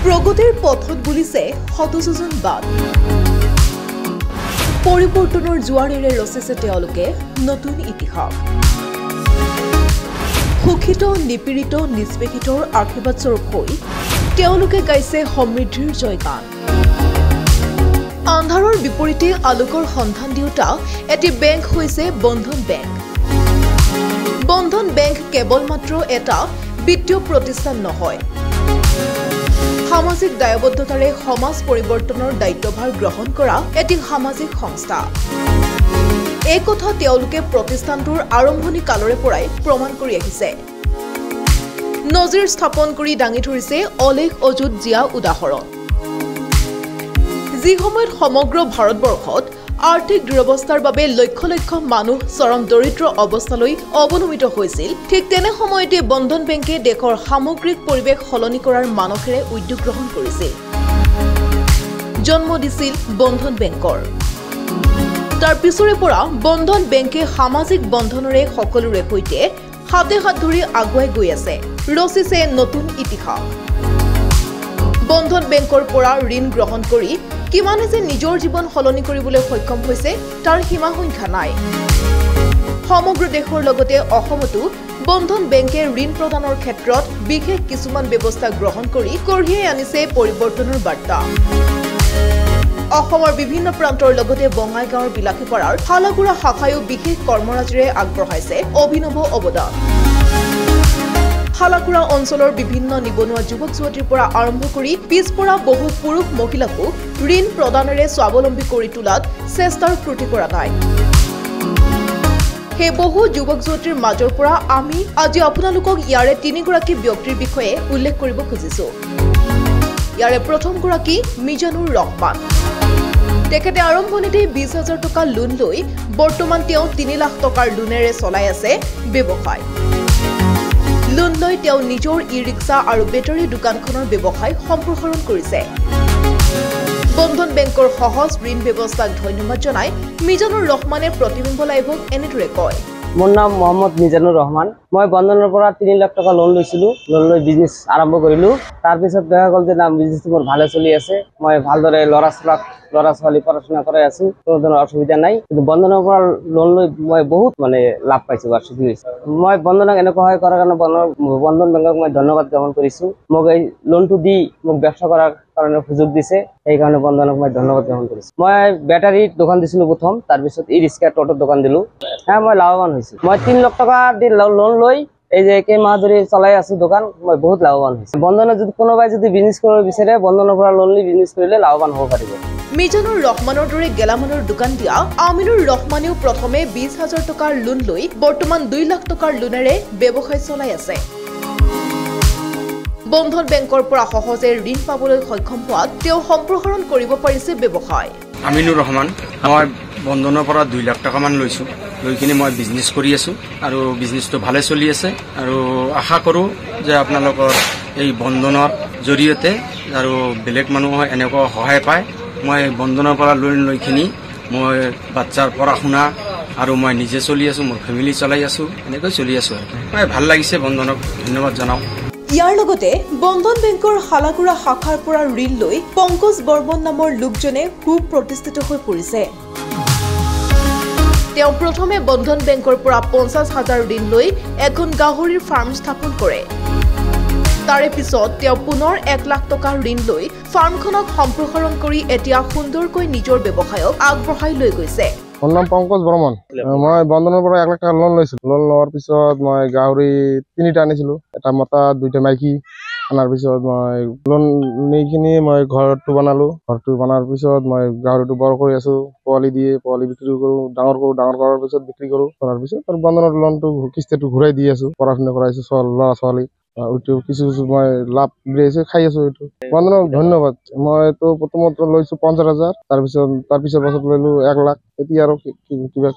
প্ৰগতিৰ পথত বুলিছে শতযোজন বাট পৰিৱৰ্তনৰ জোৱাৰেৰে ৰচিছে তেওঁলোকে নতুন ইতিহাস সুখিত নিপীড়িত নিষ্পেষিতৰ আশীৰ্বাদ স্বৰূপ হৈ তেওঁলোকে গাইছে সমৃদ্ধিৰ জয়গান আন্ধাৰৰ বিপৰীতে আলোকৰ সন্ধান দিওঁতা এটি বেংক হৈছে বন্ধন বেংক বন্ধন বেংক কেৱল মাত্ৰ এটা বিত্তীয় প্ৰতিষ্ঠান নহয় সামাজিক দায়বদ্ধতাৰে সমাজ পৰিৱৰ্তনৰ দায়িত্বভাৰ গ্ৰহণ কৰা এটি সামাজিক সংস্থা এই কথা তেওঁলোকে প্ৰতিষ্ঠানটোৰ আৰম্ভণি কালৰে পৰাই প্ৰমাণ কৰি আহিছে নজিৰ স্থাপন কৰি দাঙি ধৰিছে অলেখ অযুত জিয়া উদাহৰণ যি সময়ত সমগ্ৰ ভাৰতবৰ্ষত আৰ্থিক দুৰৱস্থাৰ বাবে লক্ষ লক্ষ মানুহ চৰম দৰিদ্ৰ অৱস্থালৈ অৱনমিত হৈছিল ঠিক তেনে সময়তে বন্ধন বেংকে দেশৰ সামগ্ৰিক পৰিৱেশ সলনি কৰাৰ মানসেৰে উদ্যোগ গ্ৰহণ কৰিছিল জন্ম দিছিল বন্ধন বেংকৰ তাৰ পিছৰে পৰা বন্ধন বেংকে সামাজিক বন্ধনৰে সকলোৰে সৈতে হাতে হাত ধৰি আগুৱাই গৈ আছে ৰচিছে নতুন ইতিহাস বন্ধন বেংকৰ পৰা ঋণ গ্ৰহণ কৰি কিমানে যে নিজৰ জীৱন সলনি কৰিবলৈ সক্ষম হৈছে তাৰ সীমা সংখ্যা নাই সমগ্ৰ দেশৰ লগতে অসমতো বন্ধন বেংকে ঋণ প্ৰদানৰ ক্ষেত্ৰত বিশেষ কিছুমান ব্যৱস্থা গ্ৰহণ কৰি কঢ়িয়াই আনিছে পৰিৱৰ্তনৰ বাৰ্তা অসমৰ বিভিন্ন প্ৰান্তৰ লগতে বঙাইগাঁৱৰ বিলাসীপাৰাৰ হালাগুৰা শাখায়ো বিশেষ কৰ্মৰাজিৰে আগবঢ়াইছে অভিনৱ অৱদান হালাকুৰা অঞ্চলৰ বিভিন্ন নিবনুৱা যুৱক যুৱতীৰ পৰা আৰম্ভ কৰি পিছপৰা বহু পুৰুষ মহিলাকো ঋণ প্ৰদানেৰে স্বাৱলম্বী কৰি তোলাত চেষ্টাৰ ক্ৰুটি কৰা নাই সেই বহু যুৱক যুৱতীৰ মাজৰ পৰা আমি আজি আপোনালোকক ইয়াৰে তিনিগৰাকী ব্যক্তিৰ বিষয়ে উল্লেখ কৰিব খুজিছো ইয়াৰে প্ৰথমগৰাকী মিজানুৰ ৰহমান তেখেতে আৰম্ভণিতে 20,000 টকা লোন লৈ বৰ্তমান তেওঁ 3 লাখ টকাৰ লোনেৰে চলাই আছে ব্যৱসায় লোন লৈ তেওঁ নিজৰ ই-ৰিক্সা আৰু বেটাৰী দোকানখনৰ ব্যৱসায় সম্প্ৰসাৰণ কৰিছে বন্ধন বেংকৰ সহজ ঋণ ব্যৱস্থাক ধন্যবাদ জনাই মিজানুৰ ৰহমানে প্ৰতিবিম্ব লাইভক এনেদৰে কয় মোৰ নাম মোহাম্মদ মিজানুৰ ৰহমান মই বন্ধনৰ পৰা 3 লাখ টকা লোন লৈছিলো লোন লৈ বিজনেছ আৰম্ভ কৰিলো তাৰ পিছত দেখা গ'ল যে নাম বিজনেছটো মোৰ ভালে চলি আছে মই ভালদৰে ল'ৰা ছোৱালী পঢ়াশুনা কৰাই আছো কোনো ধৰণৰ অসুবিধা নাই কিন্তু বন্ধনৰ পৰা লোন লৈ মই বহুত লাভ পাইছো বা সুখী হৈছো মই বন্ধনক এনেকুৱা হয় কৰাৰ কাৰণে বন্ধন বেংকক মই ধন্যবাদ জ্ঞাপন কৰিছো মোক এই লোনটো দি মোক ব্যৱসায় কৰাৰ কাৰণে সুযোগ দিছে এই কাৰণে বন্ধনক মই ধন্যবাদ জ্ঞাপন কৰিছো মই বেটাৰী দোকান দিছিলো প্ৰথম তাৰ পিছত ই-ৰিক্সা টোটো দোকান দিলো হ্যাঁ মই লাভৱান হৈছো মই 3 লাখ টকা দি লোন লৈ এই যে কেইমাহ ধৰি চলাই আছো দোকান মই বহুত লাভৱান হৈছো বন্ধনত যদি কোনোবাই যদি বিজনেছ কৰিব বিচাৰে বন্ধনৰ পৰা লোন লৈ বিজনেছ কৰিলে লাভৱান হ'ব পাৰিব মিজানুৰ ৰহমানৰ দৰে গেলামালৰ দোকান দিয়া আমিনুৰ ৰহমানেও প্ৰথমে 20,000 টকাৰ লোন লৈ বৰ্তমান 2 লাখ টকাৰ লোনেৰে ব্যৱসায় চলাই আছে বন্ধন বেংকৰ পৰা সহজে ঋণ পাবলৈ সক্ষম হোৱাত তেওঁ সম্প্ৰসাৰণ কৰিব পাৰিছে ব্যৱসায় আমিনুৰ ৰহমান মই বন্ধনৰ পৰা 2 লাখ টকা মান লৈছো লৈ কিনে মই বিজনেছ কৰি আছো আৰু বিজনেছটো ভালে চলি আছে আৰু আশা কৰো যে আপোনালোকৰ এই বন্ধনৰ জৰিয়তে আৰু বেলেগ মানুহ এনেকুৱা সহায় পায় মই বন্ধনৰ পৰা লোন লৈ কিনি মই বাচ্চাৰ পঢ়াশুনা আৰু মই নিজে চলি আছো মোৰ ফেমিলি চলাই আছো এনেকৈ চলি আছো মই ভাল লাগিছে বন্ধনক ধন্যবাদ জনাও ইয়াৰ লগতে বন্ধন বেংকৰ হালাকুৰা শাখাৰ পৰা ঋণ লৈ পংকজ বৰ্মন নামৰ লোকজনে সুপ্ৰতিষ্ঠিত হৈ পৰিছে তেওঁ প্ৰথমে বন্ধন বেংকৰ পৰা 50,000 ঋণ লৈ এখন গাহৰিৰ ফাৰ্ম স্থাপন কৰে তাৰে পিছত তেওঁ পুনৰ 1 লাখ টকা ঋণ লৈ ফাৰ্মখনক সম্প্ৰসাৰণ কৰি এতিয়া সুন্দৰকৈ নিজৰ ব্যৱসায়ক আগবঢ়াই লৈ গৈছে মোৰ নাম পংকজ বৰ্মন মই বন্ধনৰ পৰা 1 লাখ টকা লোন লৈছিলো লোন লোৱাৰ পিছত মই গাহৰি 3টা আনিছিলো এটা মতা 2টা মাইকী আনাৰ পিছত মই লোন নিকিনি মই ঘৰটো বনালো ঘৰটো বনাৰ পিছত মই গাহৰিটো বৰ কৰি আছো পোৱালি বিক্ৰী কৰো ডাঙৰ কৰাৰ পিছত বিক্ৰী কৰো কৰাৰ পিছত আৰু বন্ধনৰ লোনটো কিস্তিটো ঘূৰাই দি আছো পঢ়াশুনা কৰাইছো ল'ৰা ছোৱালী কিছু মই লাভ দিছে খাই আছো এইটো বন্ধনক ধন্যবাদ মইতো প্ৰথমতে লৈছো 50,000 তাৰ পিছত বছৰত লৈলো 1 লাখ এতিয়া আৰু কিবা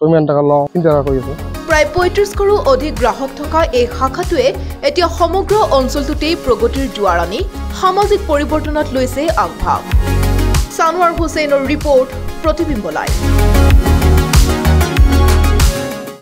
কিমান টকা লওঁ চিন্তা কৰি আছো প্ৰায় 35 কৰো অধিক গ্ৰাহক থকা এই শাখাটোৱে এতিয়া সমগ্ৰ অঞ্চলটোতেই প্ৰগতিৰ জোৱাৰ আনি সামাজিক পৰিৱৰ্তনত লৈছে আগভাগ সানোৱাৰ হুছেইনৰ ৰিপৰ্ট প্ৰতিবিম্ব লাইভ